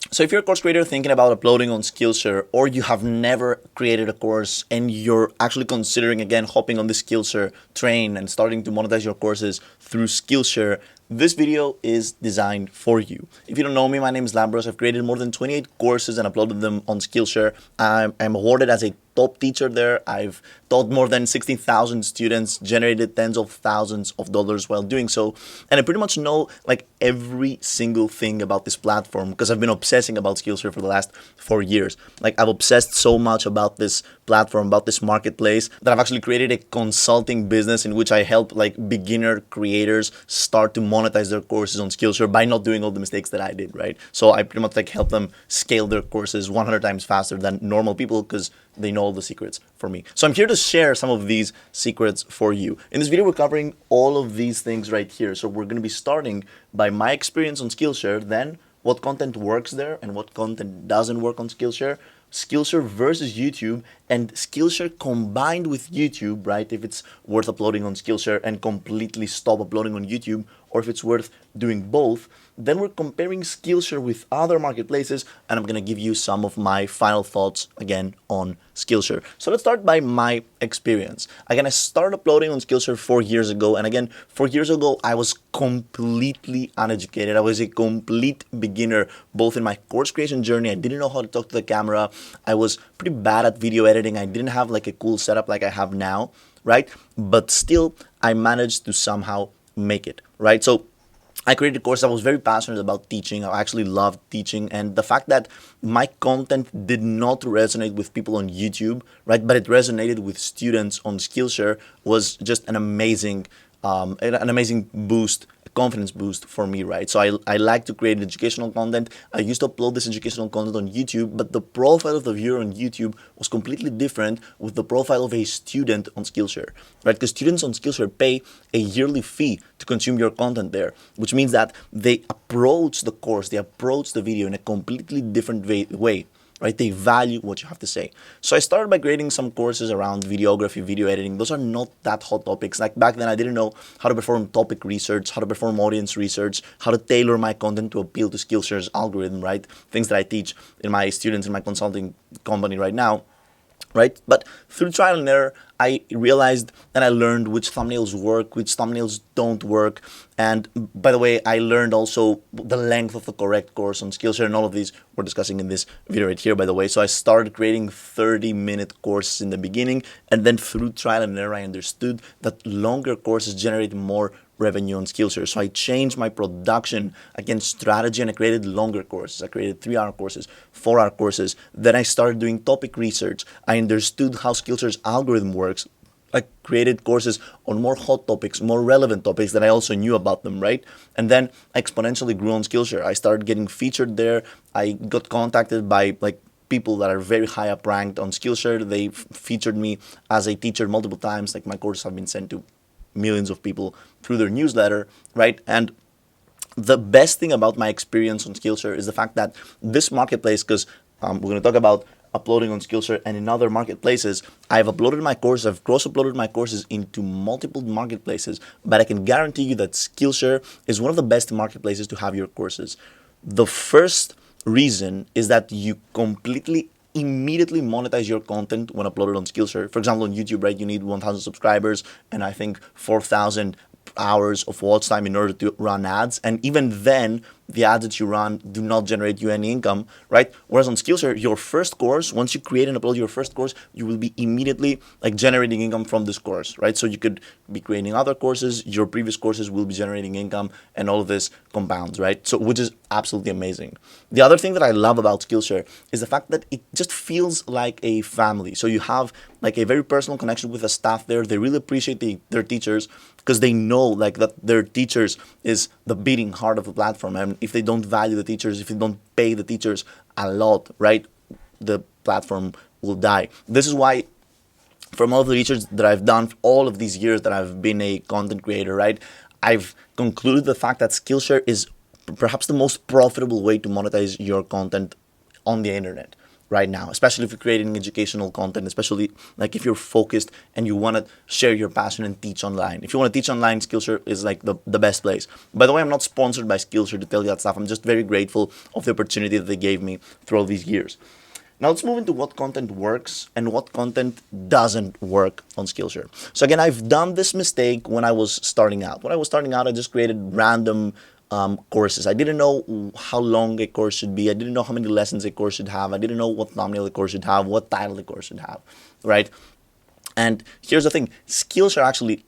So if you're a course creator thinking about uploading on Skillshare, or you have never created a course and you're actually considering again hopping on the Skillshare train and starting to monetize your courses through Skillshare, this video is designed for you. If you don't know me, my name is Lambros. I've created more than 28 courses and uploaded them on Skillshare. I'm awarded as a top teacher there. I've taught more than 16,000 students, generated tens of thousands of dollars while doing so. And I pretty much know like every single thing about this platform because I've been obsessing about Skillshare for the last 4 years. Like I've obsessed so much about this platform, about this marketplace, that I've actually created a consulting business in which I help like beginner creators start to monetize their courses on Skillshare by not doing all the mistakes that I did, right? So I pretty much like help them scale their courses 100 times faster than normal people because they know all the secrets for me. So I'm here to share some of these secrets for you. In this video, we're covering all of these things right here. So we're going to be starting by my experience on Skillshare, then what content works there and what content doesn't work on Skillshare, Skillshare versus YouTube, and Skillshare combined with YouTube, right? If it's worth uploading on Skillshare and completely stop uploading on YouTube, or if it's worth doing both. Then we're comparing Skillshare with other marketplaces, and I'm gonna give you some of my final thoughts again on Skillshare. So let's start by my experience. Again, I started uploading on Skillshare 4 years ago, and again, 4 years ago, I was completely uneducated. I was a complete beginner, both in my course creation journey. I didn't know how to talk to the camera. I was pretty bad at video editing. I didn't have like a cool setup like I have now, right? But still, I managed to somehow make it, right? So I created a course. I was very passionate about teaching. I actually loved teaching. And the fact that my content did not resonate with people on YouTube, right, but it resonated with students on Skillshare was just an amazing boost, a confidence boost for me, right? So I like to create educational content. I used to upload this educational content on YouTube, but the profile of the viewer on YouTube was completely different with the profile of a student on Skillshare, right? Because students on Skillshare pay a yearly fee to consume your content there, which means that they approach the course, they approach the video in a completely different way, right? They value what you have to say. So I started by creating some courses around videography, video editing. Those are not that hot topics. Like back then, I didn't know how to perform topic research, how to perform audience research, how to tailor my content to appeal to Skillshare's algorithm, right? Things that I teach in my students in my consulting company right now, right? But through trial and error, I realized and I learned which thumbnails work, which thumbnails don't work. And by the way, I learned also the length of the correct course on Skillshare, and all of these we're discussing in this video right here, by the way. So I started creating 30-minute courses in the beginning, and then through trial and error, I understood that longer courses generate more revenue on Skillshare. So I changed my production against strategy, and I created longer courses. I created 3-hour courses, 4-hour courses. Then I started doing topic research. I understood how Skillshare's algorithm works. I created courses on more hot topics, more relevant topics that I also knew about them, right? And then I exponentially grew on Skillshare. I started getting featured there. I got contacted by like people that are very high up ranked on Skillshare. They featured me as a teacher multiple times. Like my courses have been sent to millions of people through their newsletter, right? And the best thing about my experience on Skillshare is the fact that this marketplace, because we're going to talk about uploading on Skillshare and in other marketplaces, I've uploaded my courses, I've cross-uploaded my courses into multiple marketplaces, but I can guarantee you that Skillshare is one of the best marketplaces to have your courses. The first reason is that you completely immediately monetize your content when uploaded on Skillshare. For example, on YouTube, right, you need 1,000 subscribers and I think 4,000 hours of watch time in order to run ads. And even then, the ads that you run do not generate you any income, right? Whereas on Skillshare, your first course, once you create and upload your first course, you will be immediately like generating income from this course, right? So you could be creating other courses, your previous courses will be generating income, and all of this compounds, right? So which is absolutely amazing. The other thing that I love about Skillshare is the fact that it just feels like a family. So you have like a very personal connection with the staff there. They really appreciate their teachers because they know like that their teachers is the beating heart of the platform. And if they don't value the teachers, if they don't pay the teachers a lot, right, the platform will die. This is why from all of the research that I've done all of these years that I've been a content creator, right, I've concluded the fact that Skillshare is perhaps the most profitable way to monetize your content on the internet. right now, especially if you're creating educational content, especially like if you're focused and you want to share your passion and teach online. If you want to teach online, Skillshare is like the best place. By the way, I'm not sponsored by Skillshare to tell you that stuff. I'm just very grateful of the opportunity that they gave me through all these years. Now let's move into what content works and what content doesn't work on Skillshare. So again, I've done this mistake when I was starting out. When I was starting out, I just created random courses. I didn't know how long a course should be. I didn't know how many lessons a course should have. I didn't know what thumbnail a course should have, what title the course should have, right? And here's the thing, Skillshare actually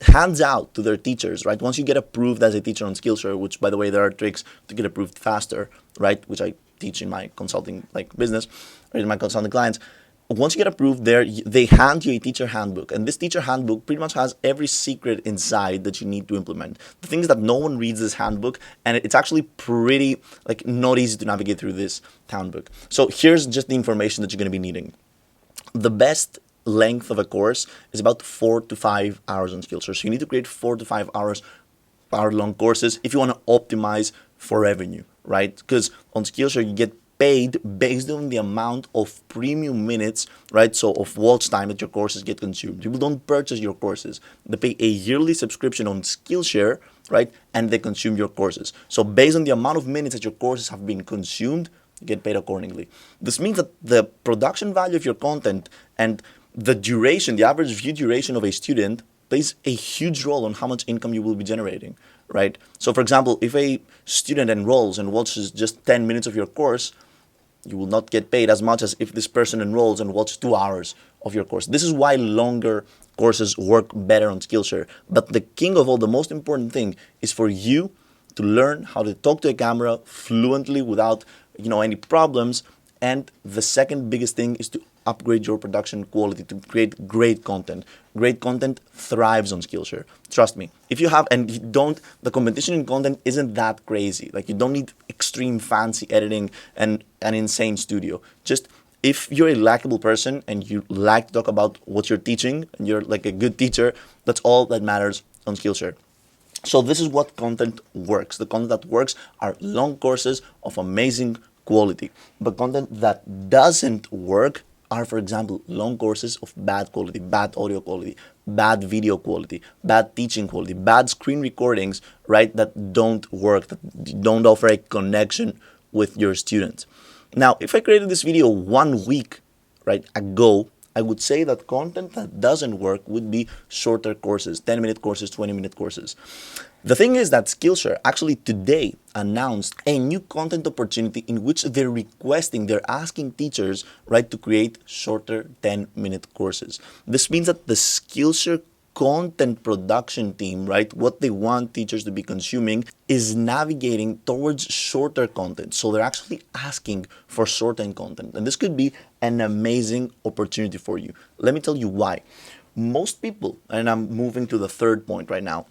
hands out to their teachers, right? Once you get approved as a teacher on Skillshare, which by the way, there are tricks to get approved faster, right? Which I teach in my consulting business or in my consulting clients. Once you get approved there, they hand you a teacher handbook. And this teacher handbook pretty much has every secret inside that you need to implement. The thing is that no one reads this handbook, and it's actually pretty not easy to navigate through this handbook. So here's just the information that you're going to be needing. The best length of a course is about 4 to 5 hours on Skillshare. So you need to create 4 to 5 hour long courses if you want to optimize for revenue, right? Because on Skillshare you get paid based on the amount of premium minutes, right? So of watch time that your courses get consumed. People don't purchase your courses. They pay a yearly subscription on Skillshare, right? And they consume your courses. So based on the amount of minutes that your courses have been consumed, you get paid accordingly. This means that the production value of your content and the duration, the average view duration of a student plays a huge role on how much income you will be generating, right? So for example, if a student enrolls and watches just 10 minutes of your course, you will not get paid as much as if this person enrolls and watches 2 hours of your course. This is why longer courses work better on Skillshare. But the king of all, the most important thing is for you to learn how to talk to a camera fluently without any problems. And the second biggest thing is to upgrade your production quality to create great content. Great content thrives on Skillshare. Trust me. If you have, and you don't, the competition in content isn't that crazy. Like you don't need extreme fancy editing and an insane studio. Just if you're a likable person and you like to talk about what you're teaching and you're like a good teacher, that's all that matters on Skillshare. So this is what content works. The content that works are long courses of amazing quality. But content that doesn't work are, for example, long courses of bad quality, bad audio quality, bad video quality, bad teaching quality, bad screen recordings, right, that don't work, that don't offer a connection with your students. Now, if I created this video 1 week, right, ago, I would say that content that doesn't work would be shorter courses, 10-minute courses, 20-minute courses. The thing is that Skillshare actually today announced a new content opportunity in which they're asking teachers, right, to create shorter 10-minute courses. This means that the Skillshare content production team, right, what they want teachers to be consuming is navigating towards shorter content. So they're actually asking for shortened content. And this could be an amazing opportunity for you. Let me tell you why. Most people, and I'm moving to the third point right now,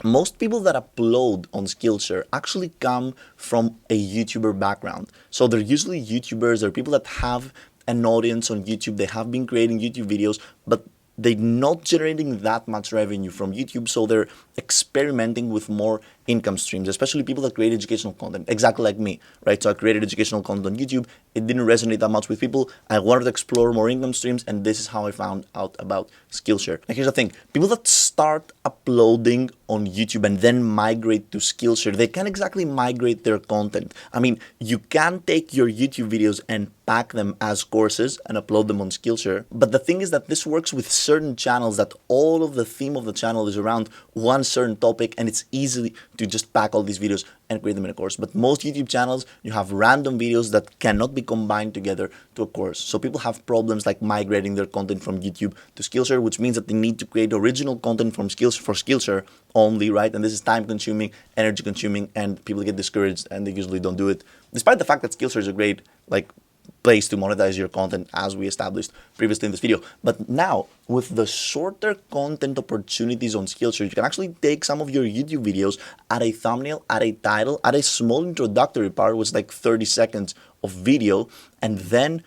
most people that upload on Skillshare actually come from a YouTuber background. So they're usually YouTubers, they're people that have an audience on YouTube, they have been creating YouTube videos, but they're not generating that much revenue from YouTube, so they're experimenting with more income streams, especially people that create educational content, exactly like me, right? So I created educational content on YouTube. It didn't resonate that much with people. I wanted to explore more income streams, and this is how I found out about Skillshare. Now, here's the thing. People that start uploading on YouTube and then migrate to Skillshare, they can't exactly migrate their content. I mean, you can take your YouTube videos and pack them as courses and upload them on Skillshare. But the thing is that this works with certain channels that all of the theme of the channel is around one certain topic, and it's easy to just pack all these videos and create them in a course. But most YouTube channels, you have random videos that cannot be combined together to a course. So people have problems like migrating their content from YouTube to Skillshare, which means that they need to create original content from Skillshare only, right? And this is time consuming, energy consuming, and people get discouraged and they usually don't do it. Despite the fact that Skillshare is a great place to monetize your content, as we established previously in this video. But now, with the shorter content opportunities on Skillshare, you can actually take some of your YouTube videos, add a thumbnail, add a title, add a small introductory part, which is like 30 seconds of video, and then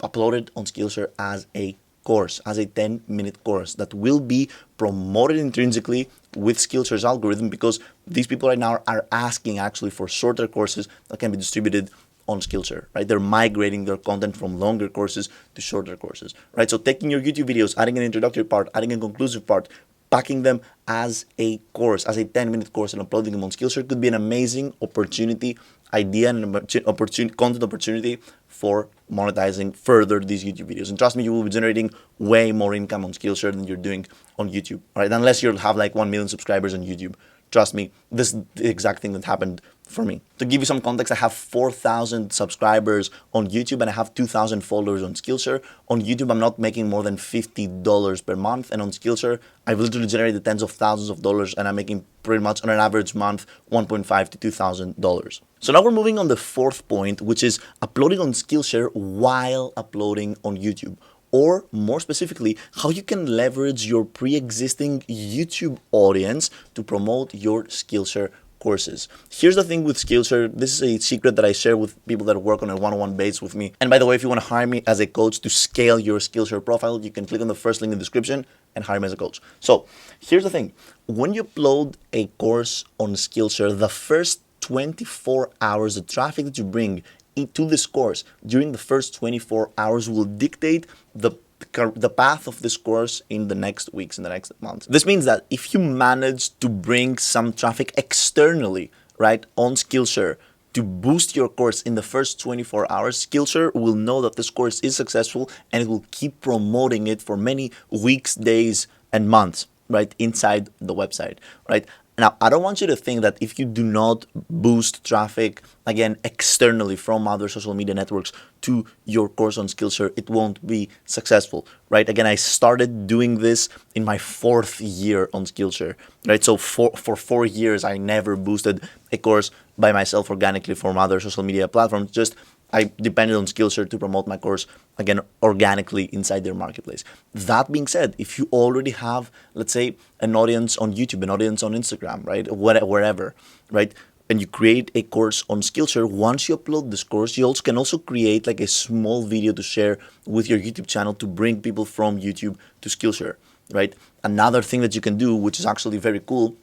upload it on Skillshare as a course, as a 10-minute course that will be promoted intrinsically with Skillshare's algorithm, because these people right now are asking actually for shorter courses that can be distributed on Skillshare, right? They're migrating their content from longer courses to shorter courses, right? So taking your YouTube videos, adding an introductory part, adding a conclusive part, packing them as a course, as a 10-minute course, and uploading them on Skillshare could be an amazing opportunity, idea, and content opportunity for monetizing further these YouTube videos. And trust me, you will be generating way more income on Skillshare than you're doing on YouTube, right? Unless you have like 1 million subscribers on YouTube. Trust me, this is the exact thing that happened for me. To give you some context, I have 4,000 subscribers on YouTube and I have 2,000 followers on Skillshare. On YouTube, I'm not making more than $50 per month. And on Skillshare, I've literally generated tens of thousands of dollars and I'm making pretty much on an average month $1.5 to $2,000. So now we're moving on the fourth point, which is uploading on Skillshare while uploading on YouTube. Or more specifically, how you can leverage your pre-existing YouTube audience to promote your Skillshare courses. Here's the thing with Skillshare. This is a secret that I share with people that work on a one-on-one basis with me. And by the way, if you want to hire me as a coach to scale your Skillshare profile, you can click on the first link in the description and hire me as a coach. So here's the thing. When you upload a course on Skillshare, the first 24 hours, the traffic that you bring into this course during the first 24 hours will dictate the path of this course in the next weeks, in the next months. This means that if you manage to bring some traffic externally, right, on Skillshare to boost your course in the first 24 hours, Skillshare will know that this course is successful and it will keep promoting it for many weeks, days, and months, right, inside the website, right? Now, I don't want you to think that if you do not boost traffic, again, externally from other social media networks to your course on Skillshare, it won't be successful, right? Again, I started doing this in my 4th year on Skillshare, right? So for 4 years, I never boosted a course by myself organically from other social media platforms. Just I depended on Skillshare to promote my course, again, organically inside their marketplace. That being said, if you already have, let's say, an audience on YouTube, an audience on Instagram, right, wherever, right, and you create a course on Skillshare, once you upload this course, you also can create like a small video to share with your YouTube channel to bring people from YouTube to Skillshare, right? Another thing that you can do, which is actually very cool,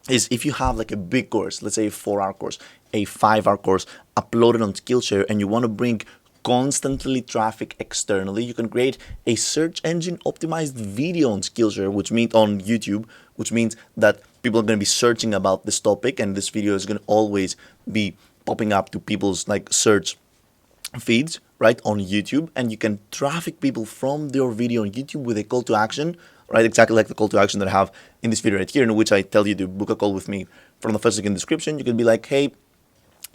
is if you have like a big course, let's say a 4-hour course, a 5-hour course uploaded on Skillshare, and you want to bring constantly traffic externally, you can create a search engine optimized video on Skillshare, which means on YouTube, which means that people are going to be searching about this topic, and this video is going to always be popping up to people's like search feeds, right, on YouTube, and you can traffic people from their video on YouTube with a call to action, right, exactly like the call to action that I have in this video right here, in which I tell you to book a call with me. From the first link in the description, you can be like, hey,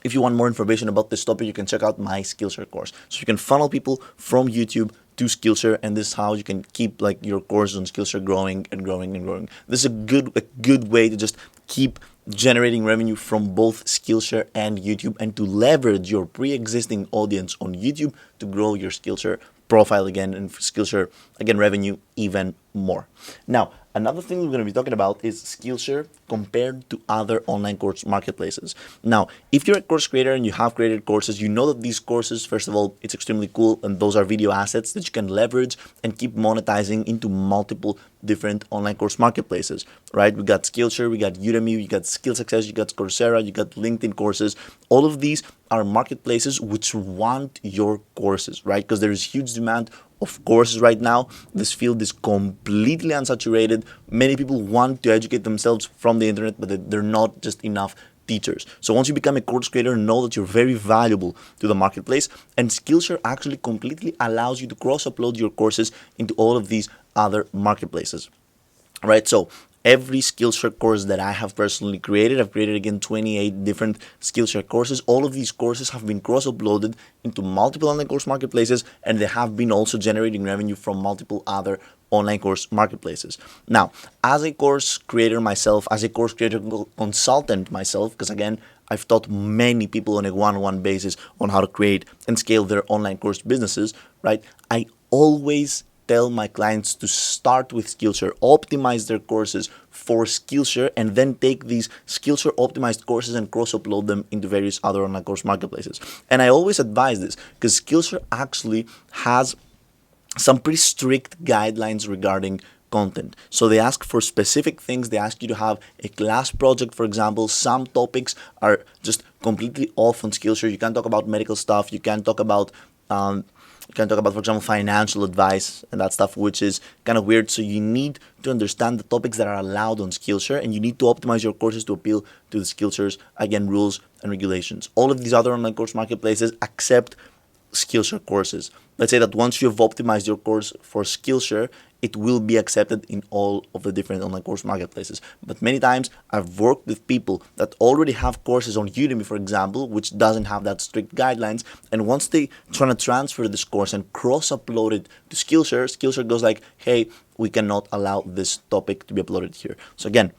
if you want more information about this topic, you can check out my Skillshare course. So you can funnel people from YouTube to Skillshare, and this is how you can keep like your course on Skillshare growing and growing and growing. This is a good way to just keep generating revenue from both Skillshare and YouTube, and to leverage your pre-existing audience on YouTube to grow your Skillshare profile again, and Skillshare again revenue even more. Now, another thing we're going to be talking about is Skillshare compared to other online course marketplaces. Now, if you're a course creator and you have created courses, you know that these courses, first of all, it's extremely cool, and those are video assets that you can leverage and keep monetizing into multiple different online course marketplaces, right? We got Skillshare, we got Udemy, we got Skill Success, you got Coursera, you got LinkedIn courses. All of these are marketplaces which want your courses, right? Because there is huge demand of courses right now. This field is completely unsaturated. Many people want to educate themselves from the internet, but they're not just enough teachers. So once you become a course creator, know that you're very valuable to the marketplace, and Skillshare actually completely allows you to cross-upload your courses into all of these other marketplaces, right? So every Skillshare course that I have personally created, I've created again 28 different Skillshare courses. All of these courses have been cross-uploaded into multiple online course marketplaces, and they have been also generating revenue from multiple other online course marketplaces. Now, as a course creator myself, as a course creator consultant myself, because again, I've taught many people on a one-on-one basis on how to create and scale their online course businesses, right? I always tell my clients to start with Skillshare, optimize their courses for Skillshare, and then take these Skillshare optimized courses and cross-upload them into various other online course marketplaces. And I always advise this because Skillshare actually has some pretty strict guidelines regarding content. So they ask for specific things. They ask you to have a class project, for example. Some topics are just completely off on Skillshare. You can't talk about medical stuff. You can't talk about for example, financial advice and that stuff, which is kind of weird. So you need to understand the topics that are allowed on Skillshare, and you need to optimize your courses to appeal to the Skillshare's, again, rules and regulations. All of these other online course marketplaces accept Skillshare courses. Let's say that once you've optimized your course for Skillshare, it will be accepted in all of the different online course marketplaces. But many times I've worked with people that already have courses on Udemy, for example, which doesn't have that strict guidelines. And once they try to transfer this course and cross-upload it to Skillshare, Skillshare goes like, hey, we cannot allow this topic to be uploaded here. So again,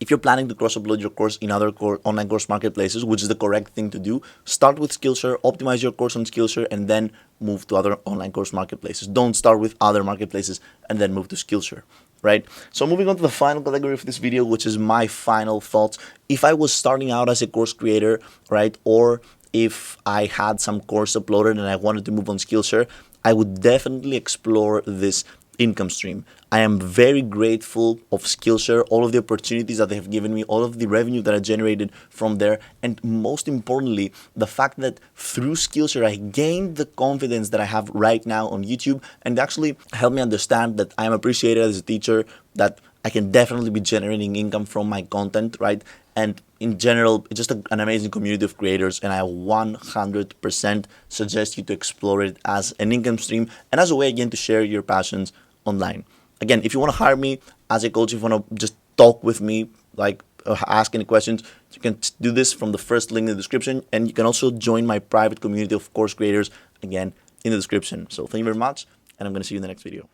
if you're planning to cross-upload your course in other online course marketplaces, which is the correct thing to do, start with Skillshare, optimize your course on Skillshare, and then move to other online course marketplaces. Don't start with other marketplaces and then move to Skillshare, right? So moving on to the final category of this video, which is my final thoughts. If I was starting out as a course creator, right, or if I had some course uploaded and I wanted to move on Skillshare, I would definitely explore this income stream. I am very grateful of Skillshare, all of the opportunities that they have given me, all of the revenue that I generated from there, and most importantly, the fact that through Skillshare I gained the confidence that I have right now on YouTube, and actually helped me understand that I am appreciated as a teacher, that I can definitely be generating income from my content, right? And in general, it's just an amazing community of creators, and I 100% suggest you to explore it as an income stream and as a way, again, to share your passions online. Again, if you want to hire me as a coach, if you want to just talk with me, like ask any questions, you can do this from the first link in the description, and you can also join my private community of course creators, again, in the description. So thank you very much, and I'm going to see you in the next video.